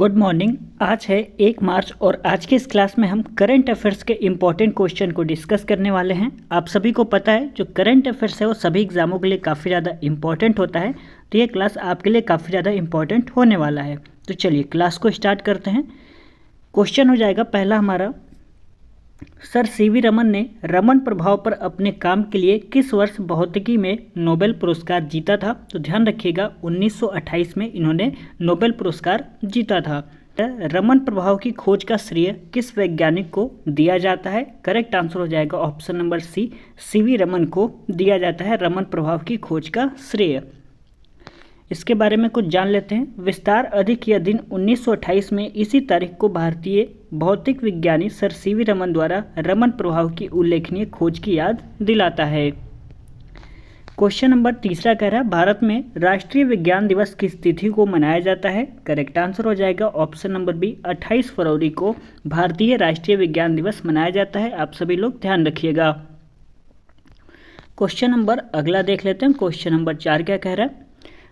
Good morning. आज है 1 मार्च और आज की इस क्लास में हम करंट अफेयर्स के इम्पॉर्टेंट क्वेश्चन को डिस्कस करने वाले हैं। आप सभी को पता है जो करंट अफेयर्स है वो सभी एग्जामों के लिए काफ़ी ज़्यादा इम्पॉर्टेंट होता है, तो ये क्लास आपके लिए काफ़ी ज़्यादा इम्पॉर्टेंट होने वाला है। तो चलिए क्लास को स्टार्ट करते हैं। क्वेश्चन हो जाएगा पहला हमारा, सर सीवी रमन ने रमन प्रभाव पर अपने काम के लिए किस वर्ष भौतिकी में नोबेल पुरस्कार जीता था? तो ध्यान रखिएगा 1928 में इन्होंने नोबेल पुरस्कार जीता था। रमन प्रभाव की खोज का श्रेय किस वैज्ञानिक को दिया जाता है? करेक्ट आंसर हो जाएगा option number C, C V Raman को दिया जाता है रमन प्रभाव की खोज का श्रेय। इसके बारे में कुछ जान लेते हैं। विस्तार अधिक यह दिन 1928 में इसी तारीख को भारतीय भौतिक विज्ञानी सर सीवी रमन द्वारा रमन प्रभाव की उल्लेखनीय खोज की याद दिलाता है। क्वेश्चन नंबर तीसरा कह रहा है, भारत में राष्ट्रीय विज्ञान दिवस किस तिथि को मनाया जाता है? करेक्ट आंसर हो जाएगा ऑप्शन नंबर बी, 28 फरवरी को भारतीय राष्ट्रीय विज्ञान दिवस मनाया जाता है। आप सभी लोग ध्यान रखिएगा। क्वेश्चन नंबर अगला देख लेते हैं। क्वेश्चन नंबर 4 क्या कह रहा है,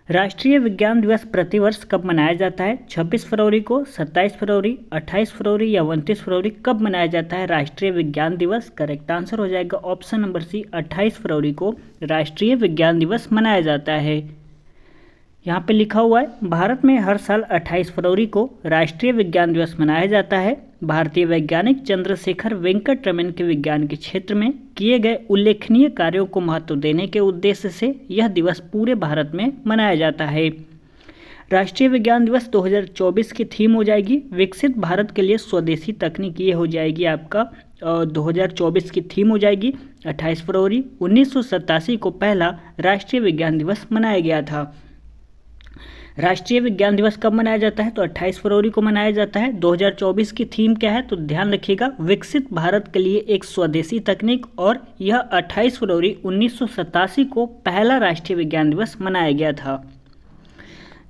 राष्ट्रीय विज्ञान दिवस प्रतिवर्ष कब मनाया जाता है? 26 फरवरी को, 27 फरवरी, 28 फरवरी या 29 फरवरी कब मनाया जाता है राष्ट्रीय विज्ञान दिवस? करेक्ट आंसर हो जाएगा ऑप्शन नंबर सी, 28 फरवरी को राष्ट्रीय विज्ञान दिवस मनाया जाता है। यहाँ पे लिखा हुआ है, भारत में हर साल 28 फरवरी को राष्ट्रीय विज्ञान दिवस मनाया जाता है। भारतीय वैज्ञानिक चंद्रशेखर वेंकट रमन के विज्ञान के क्षेत्र में किए गए उल्लेखनीय कार्यों को महत्व देने के उद्देश्य से यह दिवस पूरे भारत में मनाया जाता है। राष्ट्रीय विज्ञान दिवस 2024 की थीम हो जाएगी विकसित भारत के लिए स्वदेशी तकनीक। ये हो जाएगी आपका 2024 की थीम हो जाएगी। 28 फरवरी 1987 को पहला राष्ट्रीय विज्ञान दिवस मनाया गया था। राष्ट्रीय विज्ञान दिवस कब मनाया जाता है? तो 28 फरवरी को मनाया जाता है। 2024 की थीम क्या है? तो ध्यान रखिएगा विकसित भारत के लिए एक स्वदेशी तकनीक, और यह 28 फरवरी 1987 को पहला राष्ट्रीय विज्ञान दिवस मनाया गया था।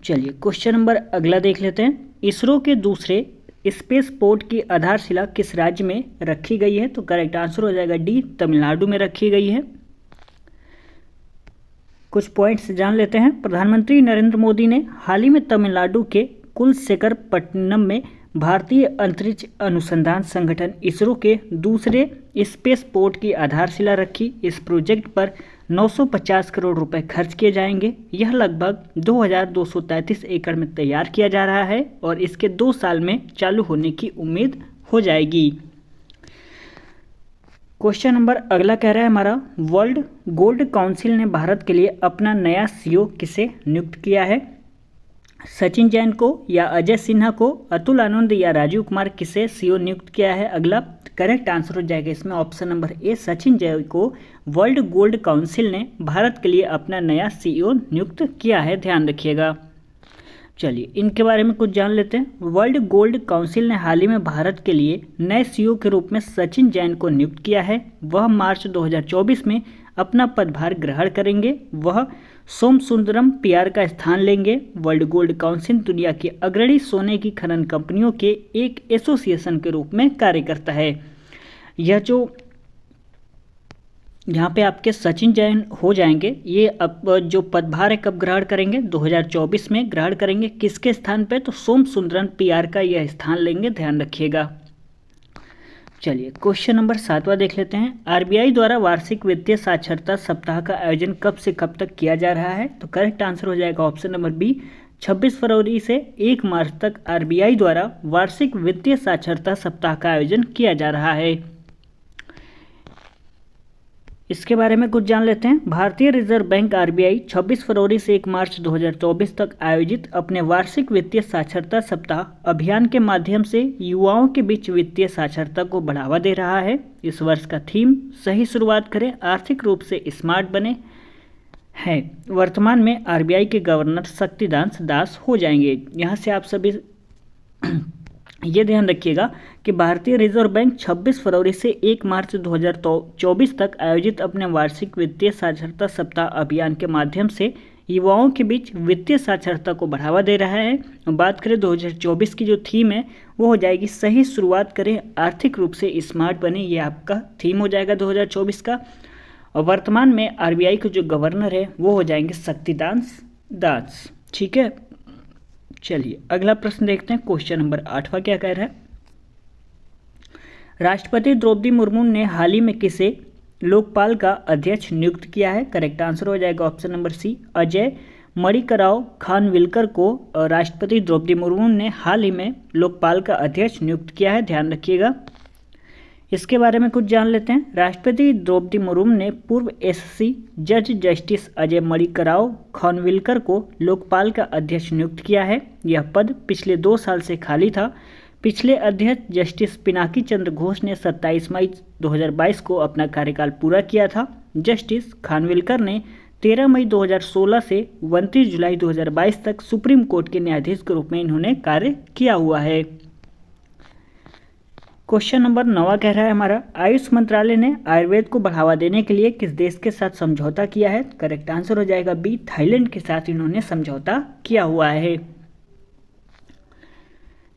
चलिए क्वेश्चन नंबर अगला देख लेते हैं। इसरो के दूसरे स्पेस पोर्ट की आधारशिला किस राज्य में रखी गई है? तो करेक्ट आंसर हो जाएगा डी, तमिलनाडु में रखी गई है। कुछ पॉइंट्स जान लेते हैं। प्रधानमंत्री नरेंद्र मोदी ने हाल ही में तमिलनाडु के कुलशेखरपट्टनम में भारतीय अंतरिक्ष अनुसंधान संगठन इसरो के दूसरे स्पेस पोर्ट की आधारशिला रखी। इस प्रोजेक्ट पर 950 करोड़ रुपए खर्च किए जाएंगे। यह लगभग 2233 एकड़ में तैयार किया जा रहा है और इसके 2 साल में चालू होने की उम्मीद हो जाएगी। क्वेश्चन नंबर अगला कह रहा है हमारा, वर्ल्ड गोल्ड काउंसिल ने भारत के लिए अपना नया सीईओ किसे नियुक्त किया है? सचिन जैन को या अजय सिन्हा को, अतुल आनंद या राजीव कुमार, किसे सीईओ नियुक्त किया है? अगला करेक्ट आंसर हो जाएगा इसमें option number A, Sachin Jain को वर्ल्ड गोल्ड काउंसिल ने भारत के लिए अपना नया सीईओ नियुक्त किया है। ध्यान रखिएगा। चलिए इनके बारे में कुछ जान लेते हैं। वर्ल्ड गोल्ड काउंसिल ने हाल ही में भारत के लिए नए सीईओ के रूप में सचिन जैन को नियुक्त किया है। वह मार्च 2024 में अपना पदभार ग्रहण करेंगे। वह सोमसुंदरम पीआर का स्थान लेंगे। वर्ल्ड गोल्ड काउंसिल दुनिया की अग्रणी सोने की खनन कंपनियों के एक एसोसिएशन के रूप में कार्य करता है। यह जो यहाँ पे आपके सचिन जैन हो जाएंगे, ये अब जो पदभार है कब ग्रहण करेंगे? 2024 में ग्रहण करेंगे। किसके स्थान पे? तो सोमसुंदरम पीआर का यह स्थान लेंगे। ध्यान रखिएगा। चलिए क्वेश्चन नंबर 7वां देख लेते हैं। आरबीआई द्वारा वार्षिक वित्तीय साक्षरता सप्ताह का आयोजन कब से कब तक किया जा रहा है? तो करेक्ट आंसर हो जाएगा ऑप्शन नंबर बी, 26 फरवरी से 1 मार्च तक आरबीआई द्वारा वार्षिक वित्तीय साक्षरता सप्ताह का आयोजन किया जा रहा है। इसके बारे में कुछ जान लेते हैं। भारतीय रिजर्व बैंक आरबीआई 26 फरवरी से 1 मार्च 2024 तक आयोजित अपने वार्षिक वित्तीय साक्षरता सप्ताह अभियान के माध्यम से युवाओं के बीच वित्तीय साक्षरता को बढ़ावा दे रहा है। इस वर्ष का थीम सही शुरुआत करें, आर्थिक रूप से स्मार्ट बने है। वर्तमान में आरबीआई के गवर्नर शक्तिकांत दास हो जाएंगे। यहाँ से आप सभी ये ध्यान रखिएगा कि भारतीय रिजर्व बैंक 26 फरवरी से 1 मार्च 2024 तक आयोजित अपने वार्षिक वित्तीय साक्षरता सप्ताह अभियान के माध्यम से युवाओं के बीच वित्तीय साक्षरता को बढ़ावा दे रहा है। बात करें 2024 की जो थीम है वो हो जाएगी सही शुरुआत करें, आर्थिक रूप से स्मार्ट बने। ये आपका थीम हो जाएगा 2024 का। और वर्तमान में आरबीआई के जो गवर्नर है वो हो जाएंगे शक्तिकांत दास। ठीक है। चलिए अगला प्रश्न देखते हैं। क्वेश्चन नंबर 8वां क्या कह रहा है। राष्ट्रपति द्रौपदी मुर्मू ने हाल ही में किसे लोकपाल का अध्यक्ष नियुक्त किया है? करेक्ट आंसर हो जाएगा option number C, Ajay Manikrao Khanwilkar को राष्ट्रपति द्रौपदी मुर्मू ने हाल ही में लोकपाल का अध्यक्ष नियुक्त किया है, ध्यान रखिएगा। इसके बारे में कुछ जान लेते हैं। राष्ट्रपति द्रौपदी मुर्मू ने पूर्व एससी जज जस्टिस अजय मणिकराव खानविलकर को लोकपाल का अध्यक्ष नियुक्त किया है। यह पद पिछले 2 साल से खाली था। पिछले अध्यक्ष जस्टिस पिनाकी चंद्र घोष ने 27 मई 2022 को अपना कार्यकाल पूरा किया था। जस्टिस खानविलकर ने 13 मई 2016 से 29 जुलाई 2022 तक सुप्रीम कोर्ट के न्यायाधीश के रूप में इन्होंने कार्य किया हुआ है। क्वेश्चन नंबर 9 कह रहा है हमारा, आयुष मंत्रालय ने आयुर्वेद को बढ़ावा देने के लिए किस देश के साथ समझौता किया है? करेक्ट आंसर हो जाएगा बी, थाईलैंड के साथ इन्होंने समझौता किया हुआ है।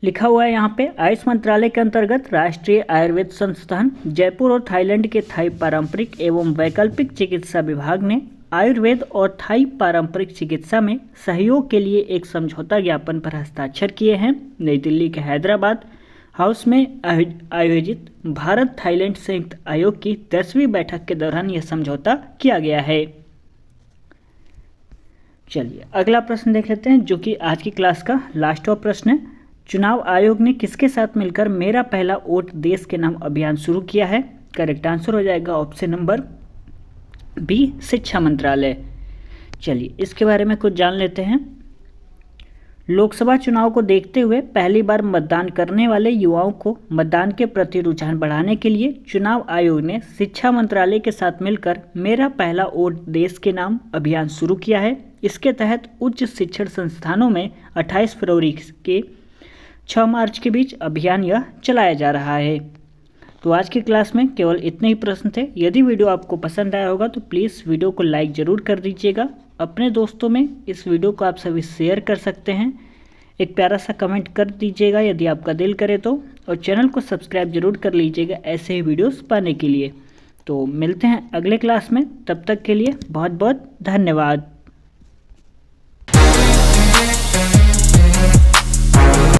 लिखा हुआ है यहाँ पे, आयुष मंत्रालय के अंतर्गत राष्ट्रीय आयुर्वेद संस्थान जयपुर और थाईलैंड के थाई पारंपरिक एवं वैकल्पिक चिकित्सा विभाग ने आयुर्वेद और थाई पारंपरिक चिकित्सा में सहयोग के लिए एक समझौता ज्ञापन पर हस्ताक्षर किए हैं। नई दिल्ली के हैदराबाद हाउस में आयोजित भारत थाईलैंड संयुक्त आयोग की 10वीं बैठक के दौरान यह समझौता किया गया है। चलिए अगला प्रश्न देख लेते हैं, जो कि आज की क्लास का लास्ट प्रश्न है। चुनाव आयोग ने किसके साथ मिलकर मेरा पहला वोट देश के नाम अभियान शुरू किया है? करेक्ट आंसर हो जाएगा ऑप्शन नंबर बी, शिक्षा मंत्रालय। चलिए इसके बारे में कुछ जान लेते हैं। लोकसभा चुनाव को देखते हुए पहली बार मतदान करने वाले युवाओं को मतदान के प्रति रुझान बढ़ाने के लिए चुनाव आयोग ने शिक्षा मंत्रालय के साथ मिलकर मेरा पहला वोट देश के नाम अभियान शुरू किया है। इसके तहत उच्च शिक्षण संस्थानों में 28 फरवरी के 6 मार्च के बीच अभियान यह चलाया जा रहा है। तो आज की क्लास में केवल इतने ही प्रश्न थे। यदि वीडियो आपको पसंद आया होगा तो प्लीज़ वीडियो को लाइक ज़रूर कर दीजिएगा। अपने दोस्तों में इस वीडियो को आप सभी शेयर कर सकते हैं। एक प्यारा सा कमेंट कर दीजिएगा यदि आपका दिल करे तो, और चैनल को सब्सक्राइब जरूर कर लीजिएगा ऐसे ही वीडियोस पाने के लिए। तो मिलते हैं अगले क्लास में, तब तक के लिए बहुत बहुत धन्यवाद।